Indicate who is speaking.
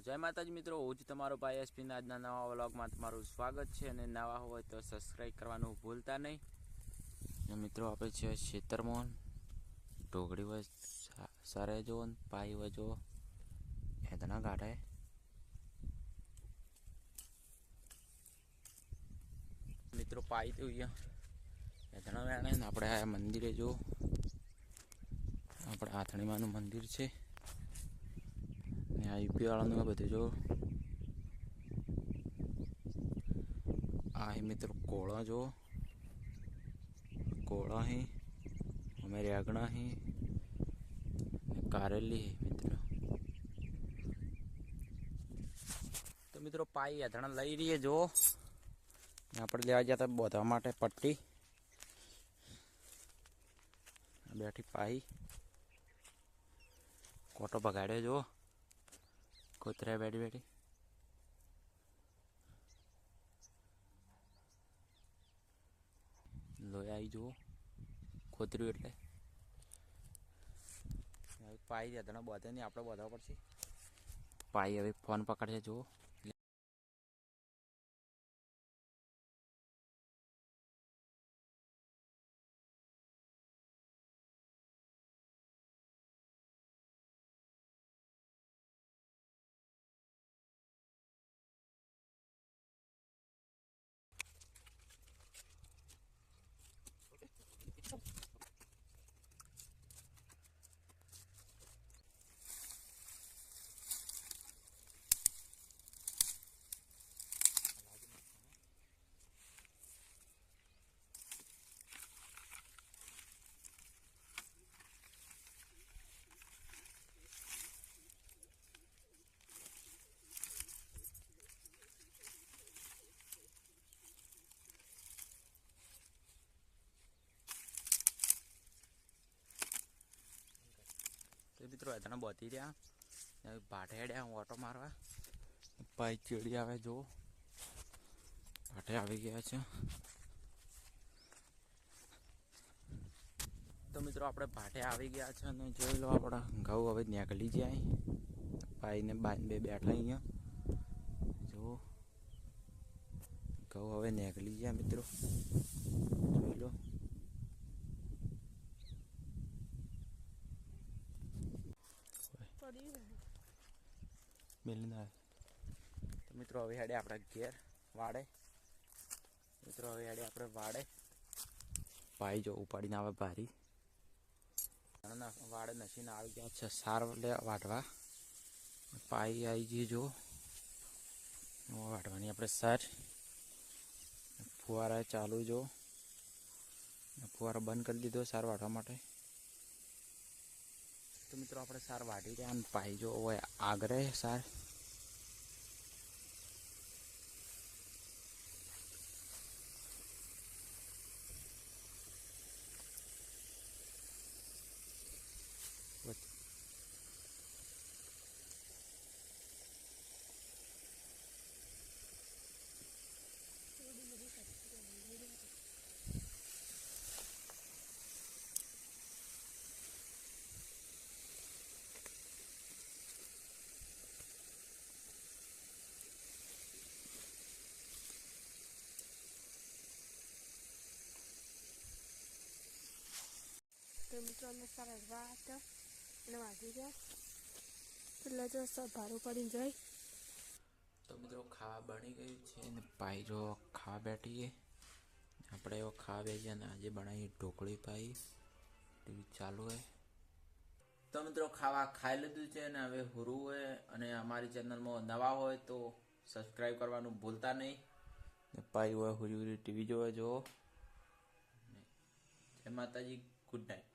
Speaker 1: જય માતાજી મિત્રો, હું જ તમારો ભાઈ એસપીના આજના નવા વ્લોગમાં તમારું સ્વાગત છે. અને નવા હોય તો સબસ્ક્રાઈબ કરવાનું ભૂલતા નહીં. મિત્રો આપણે છે ખેતરમાં ઢોકળી હોય સરે જો પાઈ હોય જો એદના કાઢે. મિત્રો પાઈ તો એદના વેણે ને આપણે આ મંદિરે જો આપણે આથણીમાનું મંદિર છે ને આ યુપી વાળાનું બધું જો આ મિત્રો કોળા જો કોળા હી અમે રેગણા હી કારેલી મિત્રો. તો મિત્રો પાઈ અધણા લઈ રહીએ જો આપણે લેવા જતા બોધવા માટે પટ્ટી બેઠી પાઈ કોટો બગાડ્યો જો કોતરા બેઠી બેઠી લોહી આવી જુઓ ખોતર્યું એટલે પાઈ અધણા બોધે નહીં આપણે બોધવા પડશે. પાઈ હવે ફોન પકડશે જુઓ. મિત્રો એતના બોતી રહ્યા ભાટે હેડ્યા ઓટો મારવા પાઈ ચીડી આવે જો ભાટે આવી ગયા છે. તો મિત્રો આપણે ભાટે આવી ગયા છે અને જોઈ લો આપણા ઘઉં હવે નીકળી જાય. પાઈને બે બેઠા અહીંયા જો ઘઉં હવે નીકળી ગયા મિત્રો જોઈ લો. તો મિત્રો હવે હેડે આપણે ઘેર વાડે. મિત્રો હવે હેડે આપણે વાડે પાઈ જો ઉપાડીને આવે ભારી વાડે નસીને આવી ગયા છે સાર વાટવા. પાઈ આવી ગઈ જો વાટવાની આપણે સાર. ફુવારા ચાલુ જો ફુવારો બંધ કરી દીધો સાર વાટવા માટે. તો મિત્રો આપણે સાર વાટી રહ્યા અને પાઈ જો હોય આગળ સાર.
Speaker 2: તો મિત્રો અમે સારા વાત અને વાગી ગયા એટલે જો સબ ભારું પડીને જાય.
Speaker 1: તો મિત્રો ખાવા બની ગયું છે ને પાઈ જો ખાવા બેઠીએ આપણે એવો ખાવા બેસીએ અને આજે બનાવી ઢોકળી પાઈ ટીવી ચાલુ હોય. તો મિત્રો ખાવા ખાઈ લીધું છે ને હવે હુરું હોય. અને અમારી ચેનલમાં નવા હોય તો સબસ્ક્રાઈબ કરવાનું ભૂલતા નહીં. પાઈ હોય હુરી હુરી ટીવી જોવે જો. જય માતાજી, ગુડ નાઇટ.